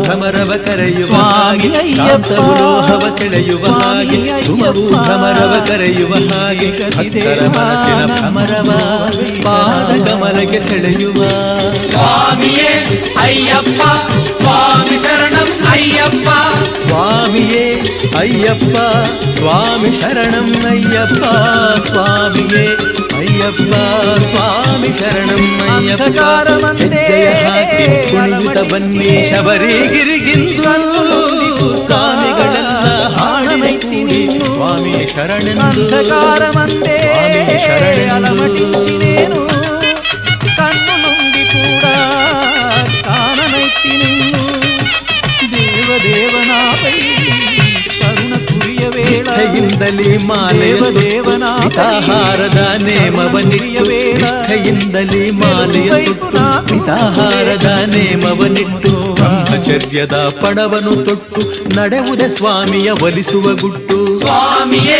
ಭ್ರಮರವ ಕರೆಯುವ ಹಾಗೆ ಲೋಹವ ಸೆಳೆಯುವ ಹಾಗೆ ಸುಮವು ಭ್ರಮರವ ಕರೆಯುವ ಹಾಗೆ ಭಕ್ತರ ಮನಸ್ಸಿನ ಭ್ರಮರವ ಪಾದ ಕಮಲಕ್ಕೆ ಸೆಳೆಯುವ ಸ್ವಾಮಿಯೇ ಅಯ್ಯಪ್ಪ ಸ್ವಾಮಿ ಶರಣಂ ಅಯ್ಯಪ್ಪ ಸ್ವಾಮಿಯೇ ಅಯ್ಯಪ್ಪ ಸ್ವಾಮಿ ಶರಣಂ ಅಯ್ಯಪ್ಪ ಸ್ವಾಮಿಯೇ ಅಯ್ಯಪ್ಪ ಸ್ವಾಮಿ ಶರಣಂ ಅಯ್ಯಪ್ಪ ಹೆಜ್ಜೆಯ ಹಾಕಿ ಕುಣಿಯುತ್ತ ಬನ್ನಿ ಶಬರಿಗಿರಿಗಿಂದು ಸ್ವಾಮಿಗಳೆಲ್ಲ ಹಾಡನೈತೀನಿ ಸ್ವಾಮಿ ಶರಣೆಂದು ಸ್ವಾಮಿ ಶರಣೆಂದು ಕಣ್ಣು ನುಂಗಿ ಕೂಡ ಕಾಣನೈತಿ ನಿನ್ನು ದೇವದೇವನಾಪೈ ಕರುಣ ಕುರಿಯ ವೇಳೆಯಿಂದಲೇ ಮಾಲೆಯ ಪಿತಾಹಾರದ ನೇಮವನಿಟ್ಟು ನಿಷ್ಠೆಯಿಂದಲೇ ಮಾಲೆಯ ಪಿತಾಹಾರದ ನೇಮವನಿಟ್ಟು ಬ್ರಹ್ಮಚರ್ಯದ ಪಡವನು ತೊಟ್ಟು ನಡೆವುದೇ ಸ್ವಾಮಿಯ ಒಲಿಸುವ ಗುಟ್ಟು ಸ್ವಾಮಿಯೇ